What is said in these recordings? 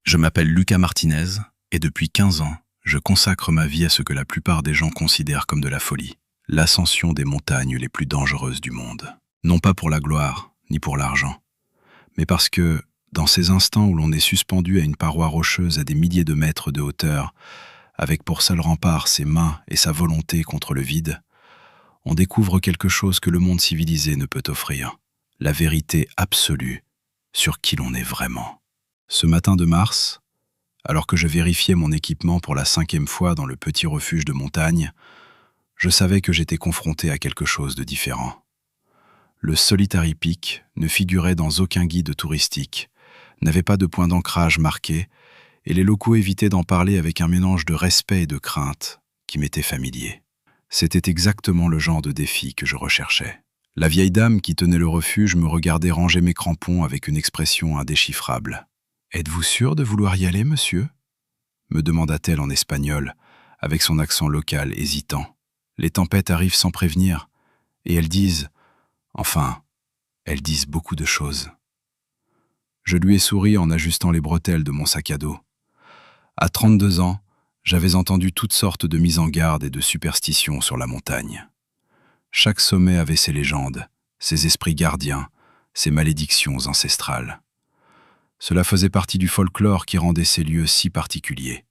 Je m'appelle Lucas Martinez et depuis 15 ans, je consacre ma vie à ce que la plupart des gens considèrent comme de la folie, l'ascension des montagnes les plus dangereuses du monde. Non pas pour la gloire, ni pour l'argent, mais parce que, dans ces instants où l'on est suspendu à une paroi rocheuse à des milliers de mètres de hauteur, avec pour seul rempart ses mains et sa volonté contre le vide, on découvre quelque chose que le monde civilisé ne peut offrir, la vérité absolue sur qui l'on est vraiment. Ce matin de mars, alors que je vérifiais mon équipement pour la 5e fois dans le petit refuge de montagne, je savais que j'étais confronté à quelque chose de différent. Le Solitary Peak ne figurait dans aucun guide touristique, n'avait pas de point d'ancrage marqué, et les locaux évitaient d'en parler avec un mélange de respect et de crainte qui m'était familier. C'était exactement le genre de défi que je recherchais. La vieille dame qui tenait le refuge me regardait ranger mes crampons avec une expression indéchiffrable. « Êtes-vous sûr de vouloir y aller, monsieur ?» me demanda-t-elle en espagnol, avec son accent local hésitant. « Les tempêtes arrivent sans prévenir, et elles disent beaucoup de choses. » Je lui ai souri en ajustant les bretelles de mon sac à dos. À 32 ans, j'avais entendu toutes sortes de mises en garde et de superstitions sur la montagne. Chaque sommet avait ses légendes, ses esprits gardiens, ses malédictions ancestrales. Cela faisait partie du folklore qui rendait ces lieux si particuliers.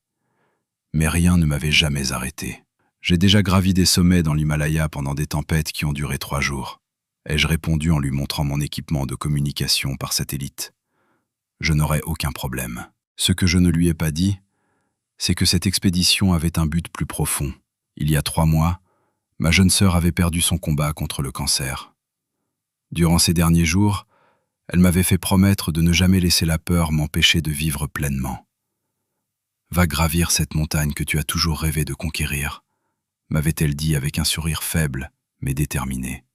Mais rien ne m'avait jamais arrêté. J'ai déjà gravi des sommets dans l'Himalaya pendant des tempêtes qui ont duré 3 jours. Ai-je répondu en lui montrant mon équipement de communication par satellite. Je n'aurais aucun problème. Ce que je ne lui ai pas dit, c'est que cette expédition avait un but plus profond. Il y a 3 mois, ma jeune sœur avait perdu son combat contre le cancer. Durant ces derniers jours, elle m'avait fait promettre de ne jamais laisser la peur m'empêcher de vivre pleinement. « Va gravir cette montagne que tu as toujours rêvé de conquérir », m'avait-elle dit avec un sourire faible mais déterminé.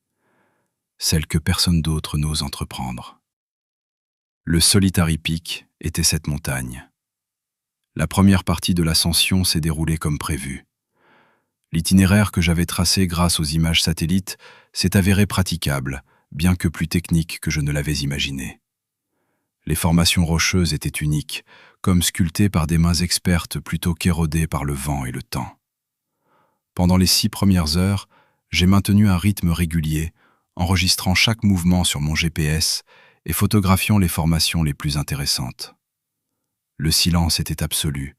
Celle que personne d'autre n'ose entreprendre. Le Solitary Peak était cette montagne. La première partie de l'ascension s'est déroulée comme prévu. L'itinéraire que j'avais tracé grâce aux images satellites s'est avéré praticable, bien que plus technique que je ne l'avais imaginé. Les formations rocheuses étaient uniques, comme sculptées par des mains expertes plutôt qu'érodées par le vent et le temps. Pendant les 6 premières heures, j'ai maintenu un rythme régulier, enregistrant chaque mouvement sur mon GPS et photographiant les formations les plus intéressantes. Le silence était absolu,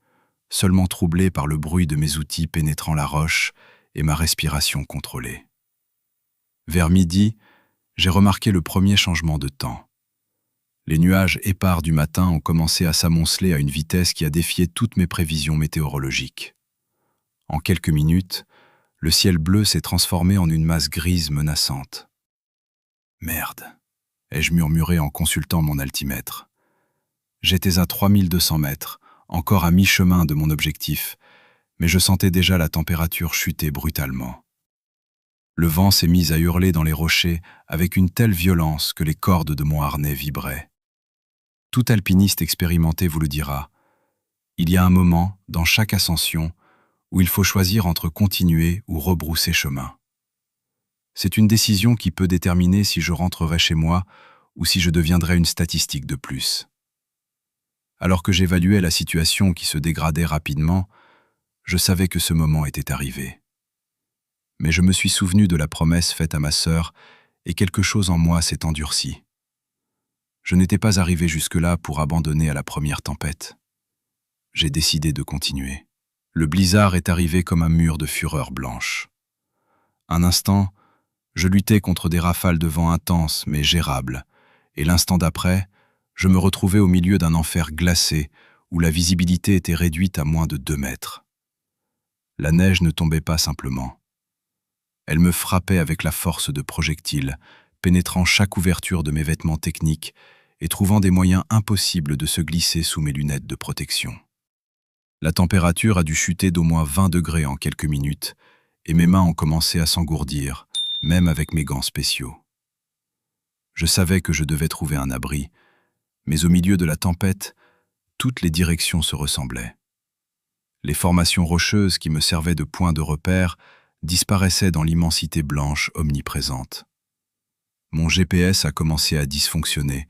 seulement troublé par le bruit de mes outils pénétrant la roche et ma respiration contrôlée. Vers midi, j'ai remarqué le premier changement de temps. Les nuages épars du matin ont commencé à s'amonceler à une vitesse qui a défié toutes mes prévisions météorologiques. En quelques minutes, le ciel bleu s'est transformé en une masse grise menaçante. « Merde !» ai-je murmuré en consultant mon altimètre. J'étais à 3200 mètres, encore à mi-chemin de mon objectif, mais je sentais déjà la température chuter brutalement. Le vent s'est mis à hurler dans les rochers avec une telle violence que les cordes de mon harnais vibraient. Tout alpiniste expérimenté vous le dira. Il y a un moment, dans chaque ascension, où il faut choisir entre continuer ou rebrousser chemin. C'est une décision qui peut déterminer si je rentrerai chez moi ou si je deviendrai une statistique de plus. Alors que j'évaluais la situation qui se dégradait rapidement, je savais que ce moment était arrivé. Mais je me suis souvenu de la promesse faite à ma sœur et quelque chose en moi s'est endurci. Je n'étais pas arrivé jusque-là pour abandonner à la première tempête. J'ai décidé de continuer. Le blizzard est arrivé comme un mur de fureur blanche. Un instant, je luttais contre des rafales de vent intenses mais gérables, et l'instant d'après, je me retrouvais au milieu d'un enfer glacé où la visibilité était réduite à moins de 2 mètres. La neige ne tombait pas simplement. Elle me frappait avec la force de projectiles, pénétrant chaque ouverture de mes vêtements techniques et trouvant des moyens impossibles de se glisser sous mes lunettes de protection. La température a dû chuter d'au moins 20 degrés en quelques minutes et mes mains ont commencé à s'engourdir, même avec mes gants spéciaux. Je savais que je devais trouver un abri, mais au milieu de la tempête, toutes les directions se ressemblaient. Les formations rocheuses qui me servaient de point de repère disparaissaient dans l'immensité blanche omniprésente. Mon GPS a commencé à dysfonctionner,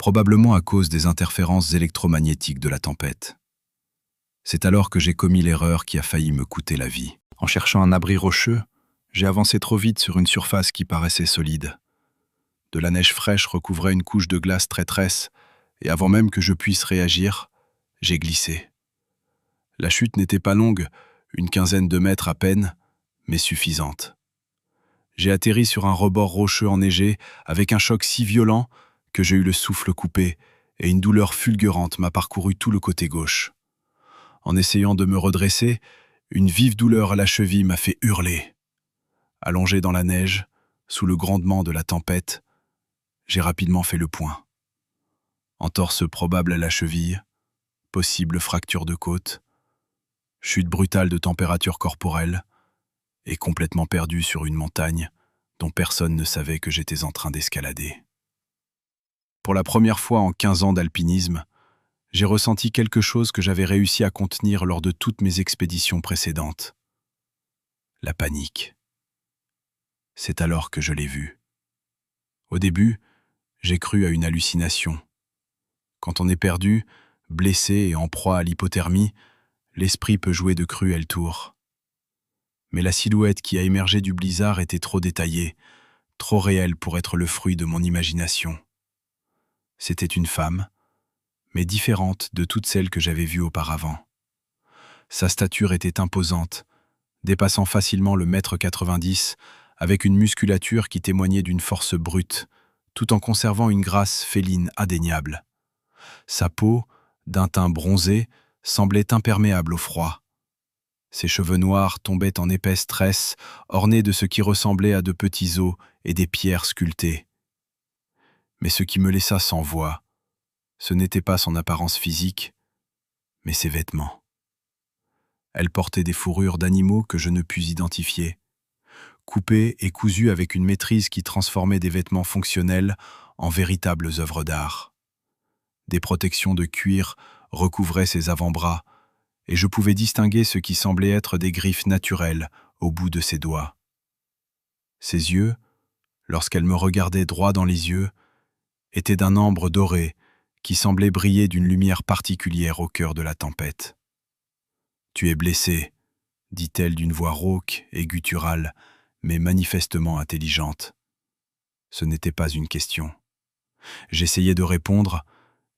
probablement à cause des interférences électromagnétiques de la tempête. C'est alors que j'ai commis l'erreur qui a failli me coûter la vie. En cherchant un abri rocheux, j'ai avancé trop vite sur une surface qui paraissait solide. De la neige fraîche recouvrait une couche de glace traîtresse, et avant même que je puisse réagir, j'ai glissé. La chute n'était pas longue, une quinzaine de mètres à peine, mais suffisante. J'ai atterri sur un rebord rocheux enneigé, avec un choc si violent que j'ai eu le souffle coupé, et une douleur fulgurante m'a parcouru tout le côté gauche. En essayant de me redresser, une vive douleur à la cheville m'a fait hurler. Allongé dans la neige, sous le grondement de la tempête, j'ai rapidement fait le point. Entorse probable à la cheville, possible fracture de côte, chute brutale de température corporelle, et complètement perdu sur une montagne dont personne ne savait que j'étais en train d'escalader. Pour la première fois en 15 ans d'alpinisme, j'ai ressenti quelque chose que j'avais réussi à contenir lors de toutes mes expéditions précédentes. La panique. C'est alors que je l'ai vue. Au début, j'ai cru à une hallucination. Quand on est perdu, blessé et en proie à l'hypothermie, l'esprit peut jouer de cruels tours. Mais la silhouette qui a émergé du blizzard était trop détaillée, trop réelle pour être le fruit de mon imagination. C'était une femme, mais différente de toutes celles que j'avais vues auparavant. Sa stature était imposante, dépassant facilement le 1,90 m, avec une musculature qui témoignait d'une force brute, tout en conservant une grâce féline indéniable. Sa peau, d'un teint bronzé, semblait imperméable au froid. Ses cheveux noirs tombaient en épaisses tresses, ornés de ce qui ressemblait à de petits os et des pierres sculptées. Mais ce qui me laissa sans voix, ce n'était pas son apparence physique, mais ses vêtements. Elle portait des fourrures d'animaux que je ne pus identifier, coupées et cousues avec une maîtrise qui transformait des vêtements fonctionnels en véritables œuvres d'art. Des protections de cuir recouvraient ses avant-bras, et je pouvais distinguer ce qui semblait être des griffes naturelles au bout de ses doigts. Ses yeux, lorsqu'elle me regardait droit dans les yeux, étaient d'un ambre doré qui semblait briller d'une lumière particulière au cœur de la tempête. « Tu es blessé », dit-elle d'une voix rauque et gutturale, mais manifestement intelligente. Ce n'était pas une question. J'essayais de répondre,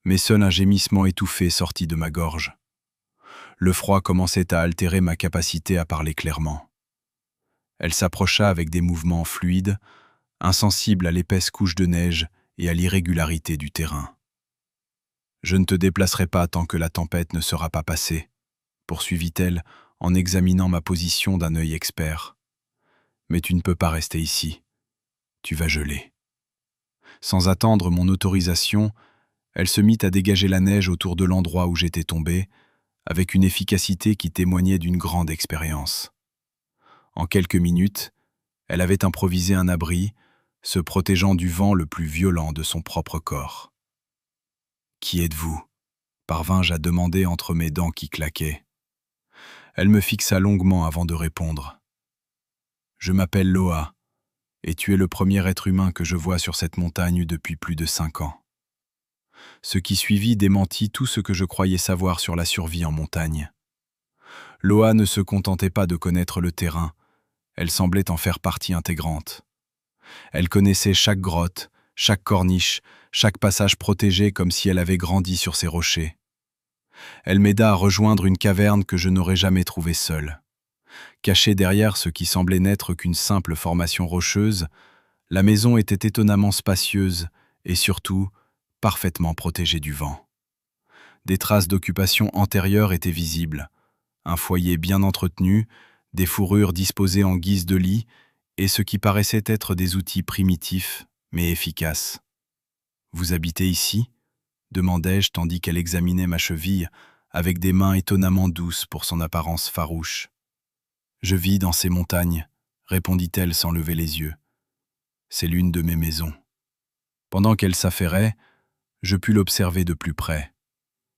mais seul un gémissement étouffé sortit de ma gorge. Le froid commençait à altérer ma capacité à parler clairement. Elle s'approcha avec des mouvements fluides, insensible à l'épaisse couche de neige et à l'irrégularité du terrain. « Je ne te déplacerai pas tant que la tempête ne sera pas passée, » poursuivit-elle en examinant ma position d'un œil expert. « Mais tu ne peux pas rester ici. Tu vas geler. » Sans attendre mon autorisation, elle se mit à dégager la neige autour de l'endroit où j'étais tombé, avec une efficacité qui témoignait d'une grande expérience. En quelques minutes, elle avait improvisé un abri, se protégeant du vent le plus violent de son propre corps. « Qui êtes-vous » parvins-je à demander entre mes dents qui claquaient. Elle me fixa longuement avant de répondre. « Je m'appelle Loa, et tu es le premier être humain que je vois sur cette montagne depuis plus de 5 ans. » Ce qui suivit démentit tout ce que je croyais savoir sur la survie en montagne. Loa ne se contentait pas de connaître le terrain, elle semblait en faire partie intégrante. Elle connaissait chaque grotte, chaque corniche, chaque passage protégé comme si elle avait grandi sur ces rochers. Elle m'aida à rejoindre une caverne que je n'aurais jamais trouvée seule. Cachée derrière ce qui semblait n'être qu'une simple formation rocheuse, la maison était étonnamment spacieuse et surtout parfaitement protégée du vent. Des traces d'occupation antérieure étaient visibles, un foyer bien entretenu, des fourrures disposées en guise de lit et ce qui paraissait être des outils primitifs mais efficaces. « Vous habitez ici ?» demandai-je tandis qu'elle examinait ma cheville avec des mains étonnamment douces pour son apparence farouche. « Je vis dans ces montagnes, » répondit-elle sans lever les yeux. « C'est l'une de mes maisons. » Pendant qu'elle s'affairait, je pus l'observer de plus près.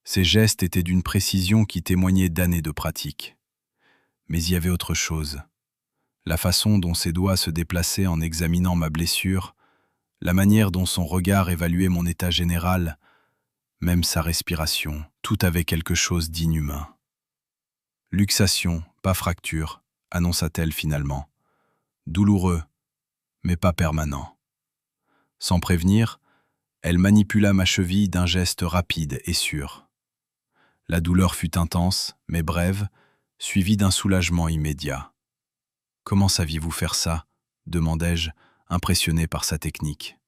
Ses gestes étaient d'une précision qui témoignait d'années de pratique. Mais il y avait autre chose. La façon dont ses doigts se déplaçaient en examinant ma blessure, La manière dont son regard évaluait mon état général, même sa respiration, tout avait quelque chose d'inhumain. Luxation, pas fracture, annonça-t-elle finalement. Douloureux, mais pas permanent. Sans prévenir, elle manipula ma cheville d'un geste rapide et sûr. La douleur fut intense, mais brève, suivie d'un soulagement immédiat. « Comment saviez-vous faire ça ?» demandai-je, impressionné par sa technique.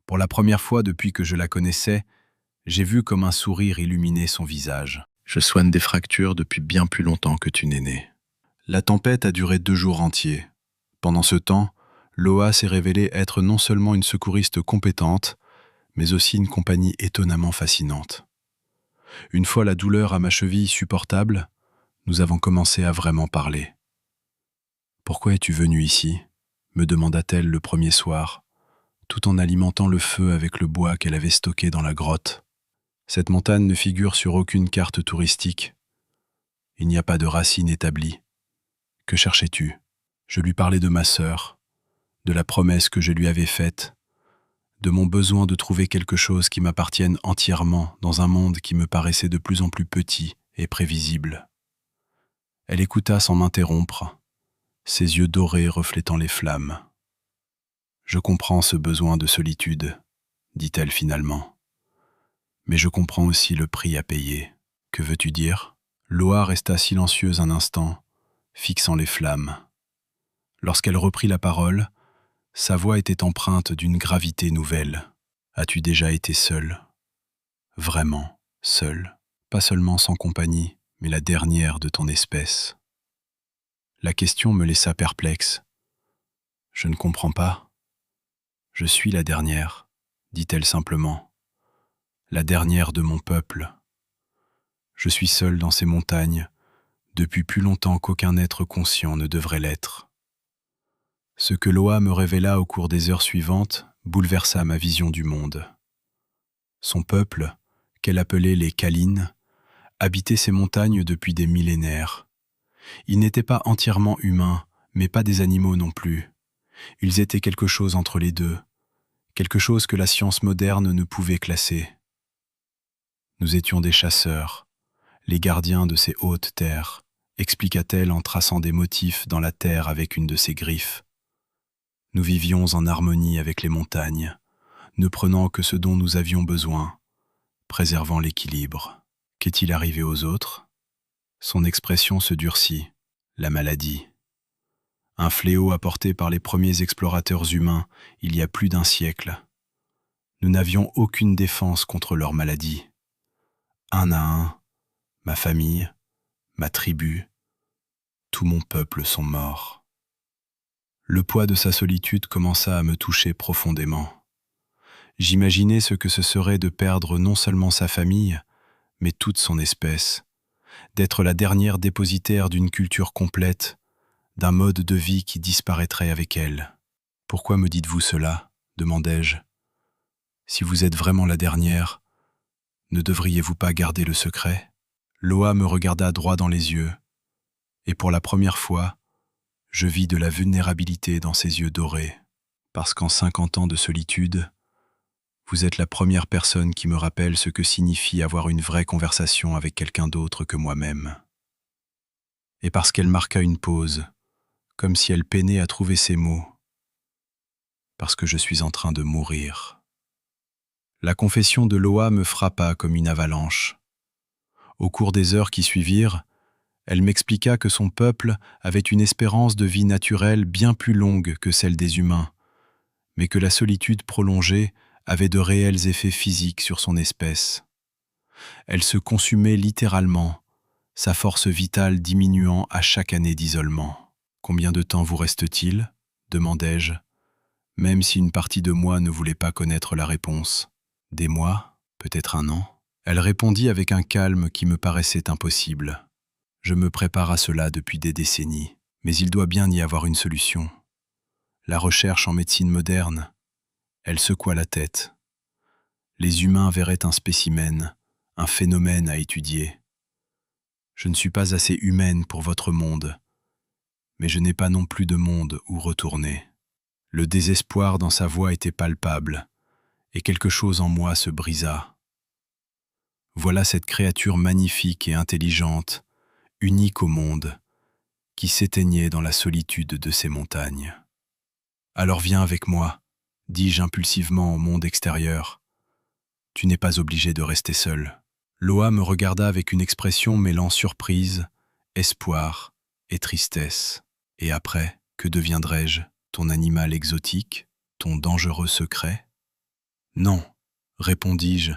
Pour la première fois depuis que je la connaissais, j'ai vu comme un sourire illuminer son visage. « Je soigne des fractures depuis bien plus longtemps que tu n'es né. » La tempête a duré 2 jours entiers. Pendant ce temps, Loa s'est révélée être non seulement une secouriste compétente, mais aussi une compagnie étonnamment fascinante. Une fois la douleur à ma cheville supportable, nous avons commencé à vraiment parler. « Pourquoi es-tu venu ici ?» me demanda-t-elle le premier soir, tout en alimentant le feu avec le bois qu'elle avait stocké dans la grotte. Cette montagne ne figure sur aucune carte touristique. Il n'y a pas de racines établies. Que cherchais-tu ? Je lui parlais de ma sœur, de la promesse que je lui avais faite, de mon besoin de trouver quelque chose qui m'appartienne entièrement dans un monde qui me paraissait de plus en plus petit et prévisible. Elle écouta sans m'interrompre, ses yeux dorés reflétant les flammes. « Je comprends ce besoin de solitude, » dit-elle finalement. « Mais je comprends aussi le prix à payer. Que veux-tu dire ?» Loa resta silencieuse un instant, fixant les flammes. Lorsqu'elle reprit la parole, sa voix était empreinte d'une gravité nouvelle. « As-tu déjà été seule ? Vraiment seule, pas seulement sans compagnie, mais la dernière de ton espèce. » La question me laissa perplexe. « Je ne comprends pas. »« Je suis la dernière, » dit-elle simplement. « La dernière de mon peuple. Je suis seule dans ces montagnes, depuis plus longtemps qu'aucun être conscient ne devrait l'être. » Ce que Loa me révéla au cours des heures suivantes bouleversa ma vision du monde. Son peuple, qu'elle appelait les Kalines, habitait ces montagnes depuis des millénaires. Ils n'étaient pas entièrement humains, mais pas des animaux non plus. Ils étaient quelque chose entre les deux, quelque chose que la science moderne ne pouvait classer. Nous étions des chasseurs, les gardiens de ces hautes terres, expliqua-t-elle en traçant des motifs dans la terre avec une de ses griffes. Nous vivions en harmonie avec les montagnes, ne prenant que ce dont nous avions besoin, préservant l'équilibre. Qu'est-il arrivé aux autres ? Son expression se durcit. La maladie. Un fléau apporté par les premiers explorateurs humains il y a plus d'1 siècle. Nous n'avions aucune défense contre leur maladie. Un à un, ma famille, ma tribu, tout mon peuple sont morts. Le poids de sa solitude commença à me toucher profondément. J'imaginais ce que ce serait de perdre non seulement sa famille, mais toute son espèce, d'être la dernière dépositaire d'une culture complète, d'un mode de vie qui disparaîtrait avec elle. « Pourquoi me dites-vous cela ?» demandai-je. « Si vous êtes vraiment la dernière, ne devriez-vous pas garder le secret ?» Loa me regarda droit dans les yeux, et pour la première fois, je vis de la vulnérabilité dans ses yeux dorés. Parce qu'en 50 ans de solitude, vous êtes la première personne qui me rappelle ce que signifie avoir une vraie conversation avec quelqu'un d'autre que moi-même. Et parce qu'elle marqua une pause, comme si elle peinait à trouver ses mots. Parce que je suis en train de mourir. La confession de Loa me frappa comme une avalanche. Au cours des heures qui suivirent, elle m'expliqua que son peuple avait une espérance de vie naturelle bien plus longue que celle des humains, mais que la solitude prolongée avait de réels effets physiques sur son espèce. Elle se consumait littéralement, sa force vitale diminuant à chaque année d'isolement. « Combien de temps vous reste-t-il » demandai-je, même si une partie de moi ne voulait pas connaître la réponse. « Des mois, peut-être 1 an ?» Elle répondit avec un calme qui me paraissait impossible. Je me prépare à cela depuis des décennies, mais il doit bien y avoir une solution. La recherche en médecine moderne, elle secoua la tête. Les humains verraient un spécimen, un phénomène à étudier. Je ne suis pas assez humaine pour votre monde, mais je n'ai pas non plus de monde où retourner. Le désespoir dans sa voix était palpable, et quelque chose en moi se brisa. Voilà cette créature magnifique et intelligente, unique au monde, qui s'éteignait dans la solitude de ces montagnes. Alors viens avec moi, dis-je impulsivement au monde extérieur. Tu n'es pas obligé de rester seul. Loa me regarda avec une expression mêlant surprise, espoir et tristesse. Et après, que deviendrai-je? Ton animal exotique? Ton dangereux secret? Non, répondis-je,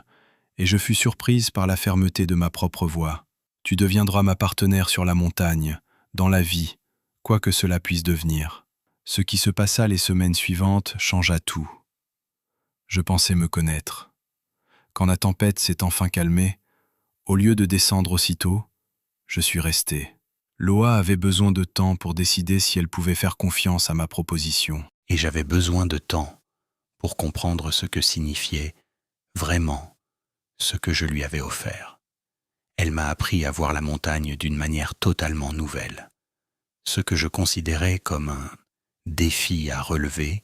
et je fus surprise par la fermeté de ma propre voix. Tu deviendras ma partenaire sur la montagne, dans la vie, quoi que cela puisse devenir. Ce qui se passa les semaines suivantes changea tout. Je pensais me connaître. Quand la tempête s'est enfin calmée, au lieu de descendre aussitôt, je suis resté. Loa avait besoin de temps pour décider si elle pouvait faire confiance à ma proposition. Et j'avais besoin de temps pour comprendre ce que signifiait vraiment ce que je lui avais offert. Elle m'a appris à voir la montagne d'une manière totalement nouvelle. Ce que je considérais comme un défi à relever,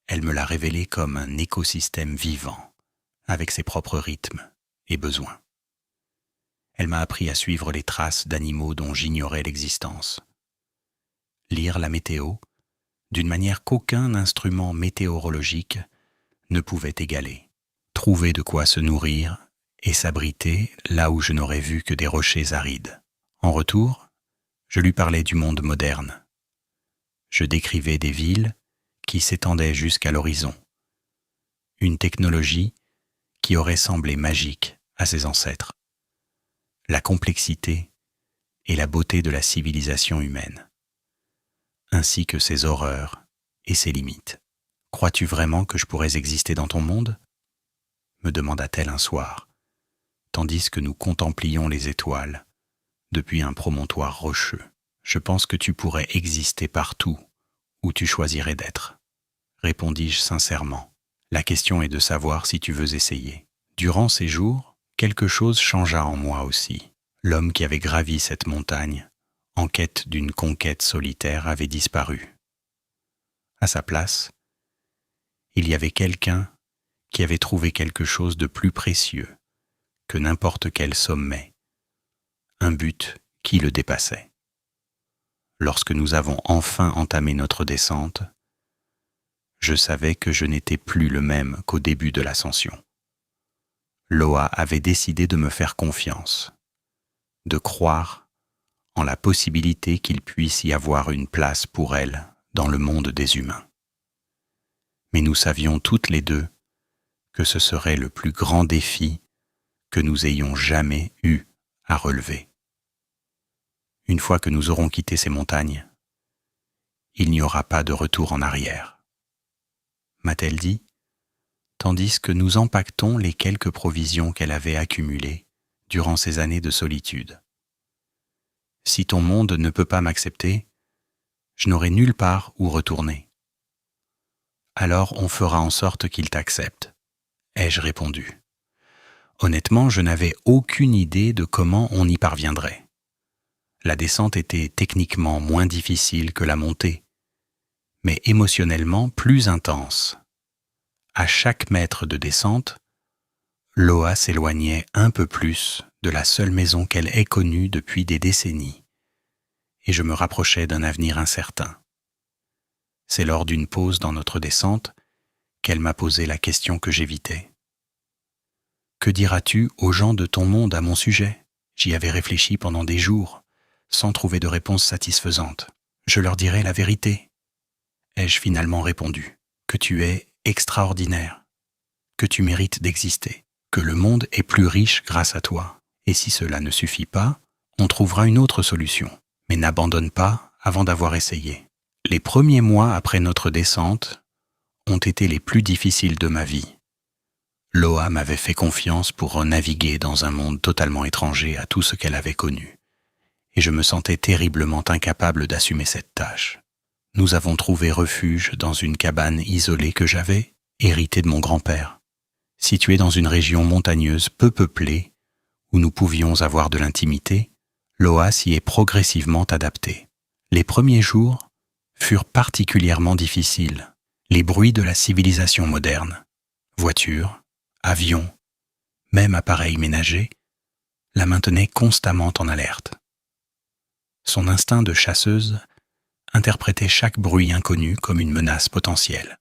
elle me l'a révélé comme un écosystème vivant, avec ses propres rythmes et besoins. Elle m'a appris à suivre les traces d'animaux dont j'ignorais l'existence. Lire la météo d'une manière qu'aucun instrument météorologique ne pouvait égaler. Trouver de quoi se nourrir et s'abriter là où je n'aurais vu que des rochers arides. En retour, je lui parlais du monde moderne. Je décrivais des villes qui s'étendaient jusqu'à l'horizon. Une technologie qui aurait semblé magique à ses ancêtres. La complexité et la beauté de la civilisation humaine, ainsi que ses horreurs et ses limites. « Crois-tu vraiment que je pourrais exister dans ton monde ?» me demanda-t-elle un soir, tandis que nous contemplions les étoiles depuis un promontoire rocheux. « Je pense que tu pourrais exister partout où tu choisirais d'être, » répondis-je sincèrement. La question est de savoir si tu veux essayer. Durant ces jours, quelque chose changea en moi aussi. L'homme qui avait gravi cette montagne, en quête d'une conquête solitaire, avait disparu. À sa place, il y avait quelqu'un qui avait trouvé quelque chose de plus précieux que n'importe quel sommet, un but qui le dépassait. Lorsque nous avons enfin entamé notre descente, je savais que je n'étais plus le même qu'au début de l'ascension. Loa avait décidé de me faire confiance, de croire en la possibilité qu'il puisse y avoir une place pour elle dans le monde des humains. Mais nous savions toutes les deux que ce serait le plus grand défi que nous ayons jamais eu à relever. Une fois que nous aurons quitté ces montagnes, il n'y aura pas de retour en arrière, m'a-t-elle dit, tandis que nous empaquetons les quelques provisions qu'elle avait accumulées durant ces années de solitude. Si ton monde ne peut pas m'accepter, je n'aurai nulle part où retourner. Alors on fera en sorte qu'il t'accepte, ai-je répondu. Honnêtement, je n'avais aucune idée de comment on y parviendrait. La descente était techniquement moins difficile que la montée, mais émotionnellement plus intense. À chaque mètre de descente, Loa s'éloignait un peu plus de la seule maison qu'elle ait connue depuis des décennies, et je me rapprochais d'un avenir incertain. C'est lors d'une pause dans notre descente qu'elle m'a posé la question que j'évitais. « Que diras-tu aux gens de ton monde à mon sujet ?» J'y avais réfléchi pendant des jours, sans trouver de réponse satisfaisante. « Je leur dirai la vérité. » ai-je finalement répondu. « Que tu es extraordinaire, que tu mérites d'exister, que le monde est plus riche grâce à toi. Et si cela ne suffit pas, on trouvera une autre solution. Mais n'abandonne pas avant d'avoir essayé. » Les premiers mois après notre descente ont été les plus difficiles de ma vie. Loa m'avait fait confiance pour naviguer dans un monde totalement étranger à tout ce qu'elle avait connu, et je me sentais terriblement incapable d'assumer cette tâche. Nous avons trouvé refuge dans une cabane isolée que j'avais héritée de mon grand-père, située dans une région montagneuse peu peuplée, où nous pouvions avoir de l'intimité. Loa s'y est progressivement adaptée. Les premiers jours furent particulièrement difficiles. Les bruits de la civilisation moderne, voitures, avions, même appareils ménagers, la maintenaient constamment en alerte. Son instinct de chasseuse interprétait chaque bruit inconnu comme une menace potentielle.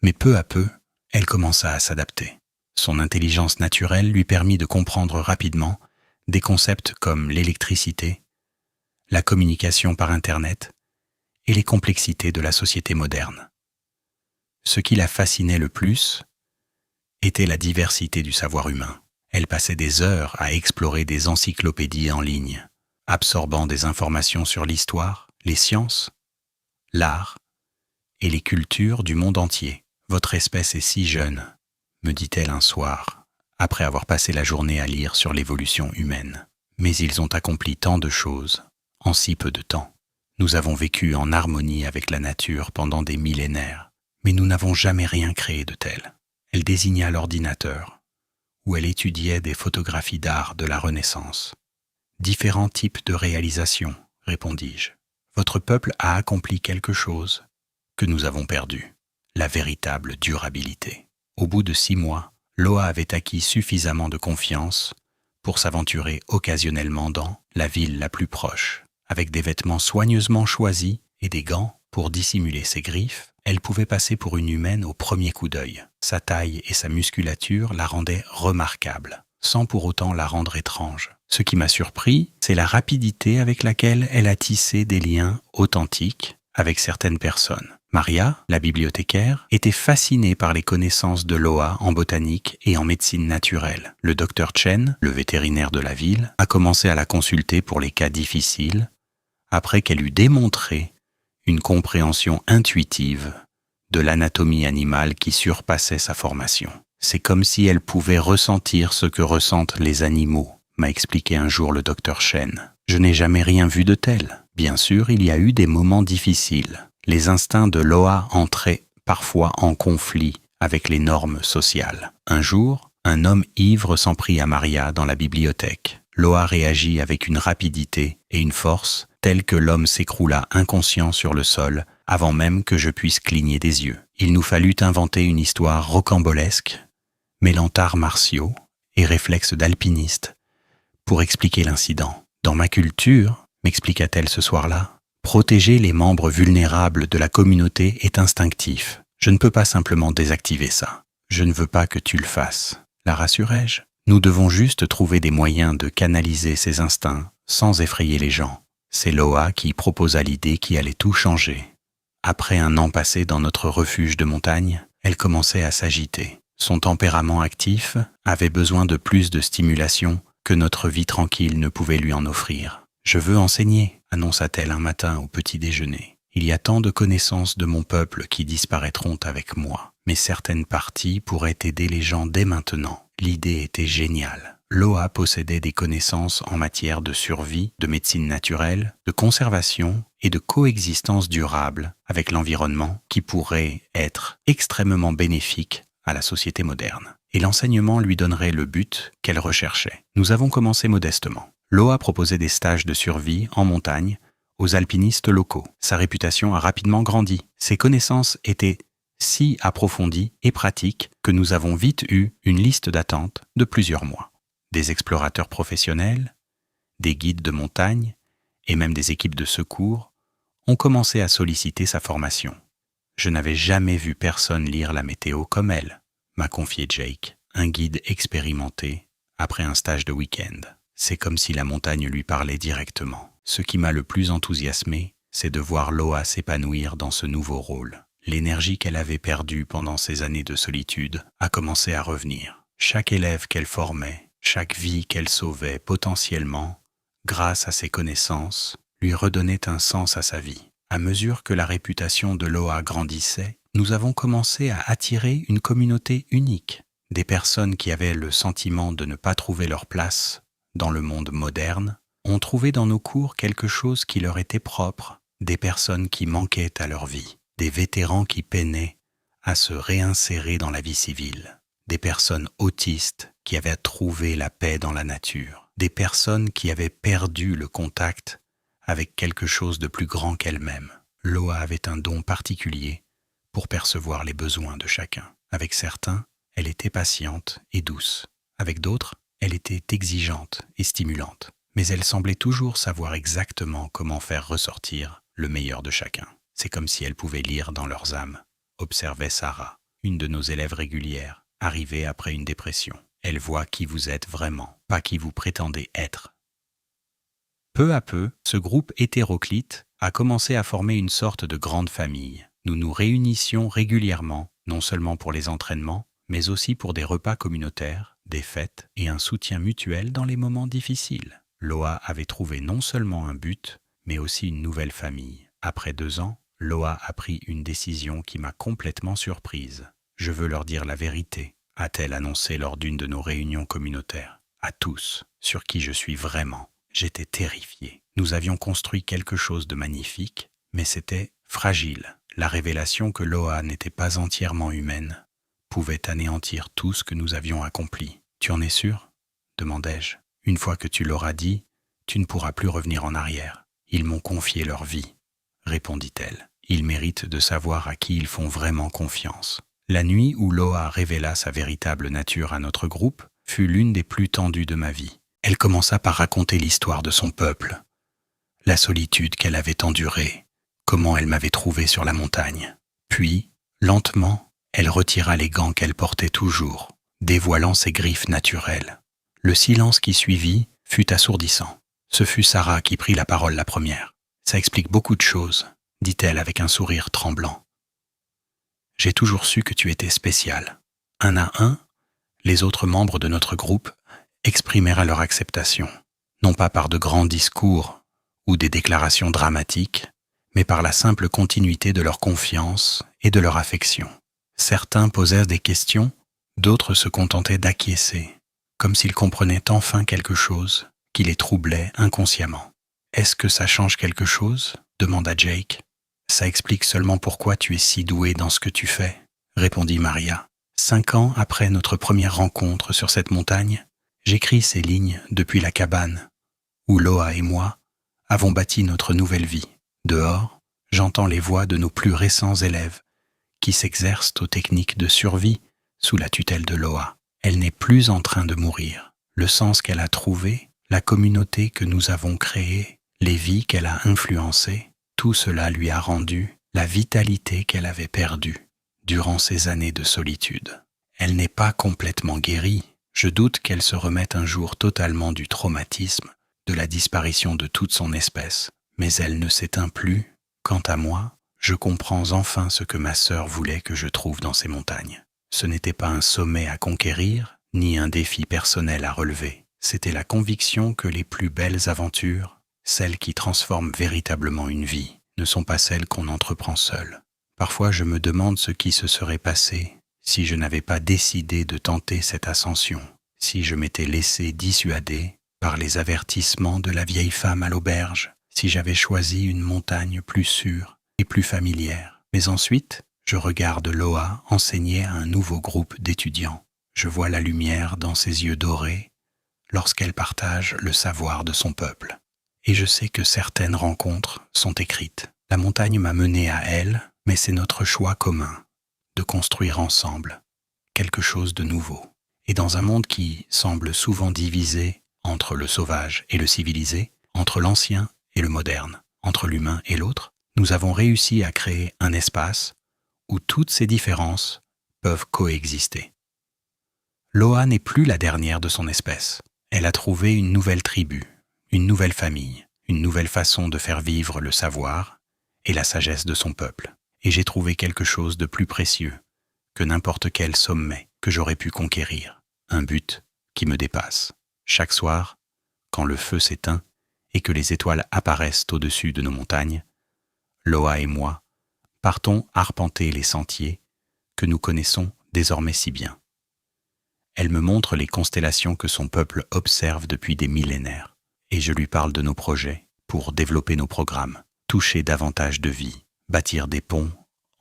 Mais peu à peu, elle commença à s'adapter. Son intelligence naturelle lui permit de comprendre rapidement des concepts comme l'électricité, la communication par Internet et les complexités de la société moderne. Ce qui la fascinait le plus était la diversité du savoir humain. Elle passait des heures à explorer des encyclopédies en ligne, absorbant des informations sur l'histoire, les sciences, l'art et les cultures du monde entier. « Votre espèce est si jeune », me dit-elle un soir, après avoir passé la journée à lire sur l'évolution humaine. Mais ils ont accompli tant de choses en si peu de temps. Nous avons vécu en harmonie avec la nature pendant des millénaires, mais nous n'avons jamais rien créé de tel. Elle désigna l'ordinateur, où elle étudiait des photographies d'art de la Renaissance. « Différents types de réalisations, répondis-je. Votre peuple a accompli quelque chose que nous avons perdu, la véritable durabilité. » Au bout de 6 mois, Loa avait acquis suffisamment de confiance pour s'aventurer occasionnellement dans la ville la plus proche. Avec des vêtements soigneusement choisis et des gants pour dissimuler ses griffes, elle pouvait passer pour une humaine au premier coup d'œil. Sa taille et sa musculature la rendaient remarquable, sans pour autant la rendre étrange. Ce qui m'a surpris, c'est la rapidité avec laquelle elle a tissé des liens authentiques avec certaines personnes. Maria, la bibliothécaire, était fascinée par les connaissances de Loa en botanique et en médecine naturelle. Le docteur Chen, le vétérinaire de la ville, a commencé à la consulter pour les cas difficiles, après qu'elle eut démontré une compréhension intuitive de l'anatomie animale qui surpassait sa formation. C'est comme si elle pouvait ressentir ce que ressentent les animaux, m'a expliqué un jour le docteur Chen. Je n'ai jamais rien vu de tel. Bien sûr, il y a eu des moments difficiles. Les instincts de Loa entraient parfois en conflit avec les normes sociales. Un jour, un homme ivre s'en prit à Maria dans la bibliothèque. Loa réagit avec une rapidité et une force telle que l'homme s'écroula inconscient sur le sol avant même que je puisse cligner des yeux. Il nous fallut inventer une histoire rocambolesque, mêlant arts martiaux et réflexes d'alpiniste, pour expliquer l'incident. Dans ma culture, m'expliqua-t-elle ce soir-là, protéger les membres vulnérables de la communauté est instinctif. Je ne peux pas simplement désactiver ça. Je ne veux pas que tu le fasses. La rassurai-je. Nous devons juste trouver des moyens de canaliser ces instincts sans effrayer les gens. C'est Loa qui proposa l'idée qui allait tout changer. Après un an passé dans notre refuge de montagne, elle commençait à s'agiter. Son tempérament actif avait besoin de plus de stimulation que notre vie tranquille ne pouvait lui en offrir. « Je veux enseigner », annonça-t-elle un matin au petit déjeuner. « Il y a tant de connaissances de mon peuple qui disparaîtront avec moi, mais certaines parties pourraient aider les gens dès maintenant. » L'idée était géniale. Loa possédait des connaissances en matière de survie, de médecine naturelle, de conservation et de coexistence durable avec l'environnement qui pourraient être extrêmement bénéfiques à la société moderne. Et l'enseignement lui donnerait le but qu'elle recherchait. Nous avons commencé modestement. Loa proposait des stages de survie en montagne aux alpinistes locaux. Sa réputation a rapidement grandi. Ses connaissances étaient si approfondies et pratiques que nous avons vite eu une liste d'attente de plusieurs mois. Des explorateurs professionnels, des guides de montagne et même des équipes de secours ont commencé à solliciter sa formation. Je n'avais jamais vu personne lire la météo comme elle, m'a confié Jake, un guide expérimenté après un stage de week-end. C'est comme si la montagne lui parlait directement. Ce qui m'a le plus enthousiasmé, c'est de voir Loa s'épanouir dans ce nouveau rôle. L'énergie qu'elle avait perdue pendant ces années de solitude a commencé à revenir. Chaque élève qu'elle formait, chaque vie qu'elle sauvait potentiellement, grâce à ses connaissances, lui redonnait un sens à sa vie. À mesure que la réputation de Loa grandissait, nous avons commencé à attirer une communauté unique. Des personnes qui avaient le sentiment de ne pas trouver leur place dans le monde moderne ont trouvé dans nos cours quelque chose qui leur était propre, des personnes qui manquaient à leur vie, des vétérans qui peinaient à se réinsérer dans la vie civile, des personnes autistes qui avaient trouvé la paix dans la nature, des personnes qui avaient perdu le contact avec quelque chose de plus grand qu'elles-mêmes. Loa avait un don particulier pour percevoir les besoins de chacun. Avec certains, elle était patiente et douce. Avec d'autres, elle était exigeante et stimulante. Mais elle semblait toujours savoir exactement comment faire ressortir le meilleur de chacun. C'est comme si elle pouvait lire dans leurs âmes, observait Sarah, une de nos élèves régulières, arrivée après une dépression. Elle voit qui vous êtes vraiment, pas qui vous prétendez être. Peu à peu, ce groupe hétéroclite a commencé à former une sorte de grande famille. Nous nous réunissions régulièrement, non seulement pour les entraînements, mais aussi pour des repas communautaires, des fêtes et un soutien mutuel dans les moments difficiles. Loa avait trouvé non seulement un but, mais aussi une nouvelle famille. Après 2 ans, Loa a pris une décision qui m'a complètement surprise. « Je veux leur dire la vérité », a-t-elle annoncé lors d'une de nos réunions communautaires. À tous, sur qui je suis vraiment. J'étais terrifié. Nous avions construit quelque chose de magnifique, mais c'était fragile. La révélation que Loa n'était pas entièrement humaine pouvait anéantir tout ce que nous avions accompli. « Tu en es sûr ?» demandai-je. « Une fois que tu l'auras dit, tu ne pourras plus revenir en arrière. Ils m'ont confié leur vie, » répondit-elle. « Ils méritent de savoir à qui ils font vraiment confiance. » La nuit où Loa révéla sa véritable nature à notre groupe fut l'une des plus tendues de ma vie. Elle commença par raconter l'histoire de son peuple, la solitude qu'elle avait endurée, comment elle m'avait trouvé sur la montagne. Puis, lentement, elle retira les gants qu'elle portait toujours, dévoilant ses griffes naturelles. Le silence qui suivit fut assourdissant. Ce fut Sarah qui prit la parole la première. « Ça explique beaucoup de choses », dit-elle avec un sourire tremblant. « J'ai toujours su que tu étais spécial. » Un à un, les autres membres de notre groupe exprimèrent leur acceptation, non pas par de grands discours ou des déclarations dramatiques, mais par la simple continuité de leur confiance et de leur affection. Certains posèrent des questions, d'autres se contentaient d'acquiescer, comme s'ils comprenaient enfin quelque chose qui les troublait inconsciemment. « Est-ce que ça change quelque chose ?» demanda Jake. « Ça explique seulement pourquoi tu es si doué dans ce que tu fais », répondit Maria. 5 ans après notre première rencontre sur cette montagne, j'écris ces lignes depuis la cabane où Loa et moi avons bâti notre nouvelle vie. Dehors, j'entends les voix de nos plus récents élèves qui s'exercent aux techniques de survie sous la tutelle de Loa. Elle n'est plus en train de mourir. Le sens qu'elle a trouvé, la communauté que nous avons créée, les vies qu'elle a influencées, tout cela lui a rendu la vitalité qu'elle avait perdue durant ces années de solitude. Elle n'est pas complètement guérie. Je doute qu'elle se remette un jour totalement du traumatisme de la disparition de toute son espèce. Mais elle ne s'éteint plus. Quant à moi, je comprends enfin ce que ma sœur voulait que je trouve dans ces montagnes. Ce n'était pas un sommet à conquérir, ni un défi personnel à relever. C'était la conviction que les plus belles aventures, celles qui transforment véritablement une vie, ne sont pas celles qu'on entreprend seul. Parfois, je me demande ce qui se serait passé si je n'avais pas décidé de tenter cette ascension, si je m'étais laissé dissuader par les avertissements de la vieille femme à l'auberge, si j'avais choisi une montagne plus sûre et plus familière. Mais ensuite, je regarde Loa enseigner à un nouveau groupe d'étudiants. Je vois la lumière dans ses yeux dorés lorsqu'elle partage le savoir de son peuple. Et je sais que certaines rencontres sont écrites. La montagne m'a mené à elle, mais c'est notre choix commun de construire ensemble quelque chose de nouveau. Et dans un monde qui semble souvent divisé entre le sauvage et le civilisé, entre l'ancien et le moderne, entre l'humain et l'autre, nous avons réussi à créer un espace où toutes ces différences peuvent coexister. Loa n'est plus la dernière de son espèce. Elle a trouvé une nouvelle tribu, une nouvelle famille, une nouvelle façon de faire vivre le savoir et la sagesse de son peuple. Et j'ai trouvé quelque chose de plus précieux que n'importe quel sommet que j'aurais pu conquérir, un but qui me dépasse. Chaque soir, quand le feu s'éteint et que les étoiles apparaissent au-dessus de nos montagnes, Loa et moi partons arpenter les sentiers que nous connaissons désormais si bien. Elle me montre les constellations que son peuple observe depuis des millénaires, et je lui parle de nos projets pour développer nos programmes, toucher davantage de vie, bâtir des ponts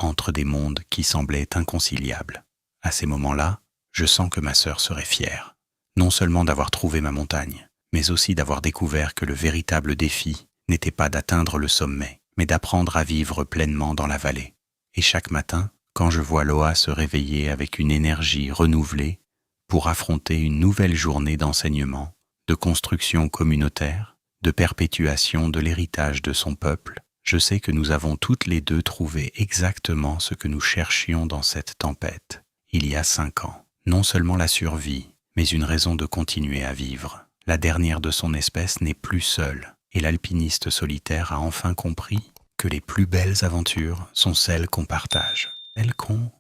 entre des mondes qui semblaient inconciliables. À ces moments-là, je sens que ma sœur serait fière, non seulement d'avoir trouvé ma montagne, mais aussi d'avoir découvert que le véritable défi n'était pas d'atteindre le sommet, mais d'apprendre à vivre pleinement dans la vallée. Et chaque matin, quand je vois Loa se réveiller avec une énergie renouvelée pour affronter une nouvelle journée d'enseignement, de construction communautaire, de perpétuation de l'héritage de son peuple, je sais que nous avons toutes les deux trouvé exactement ce que nous cherchions dans cette tempête, il y a 5 ans. Non seulement la survie, mais une raison de continuer à vivre. La dernière de son espèce n'est plus seule, et l'alpiniste solitaire a enfin compris que les plus belles aventures sont celles qu'on partage, celles qu'on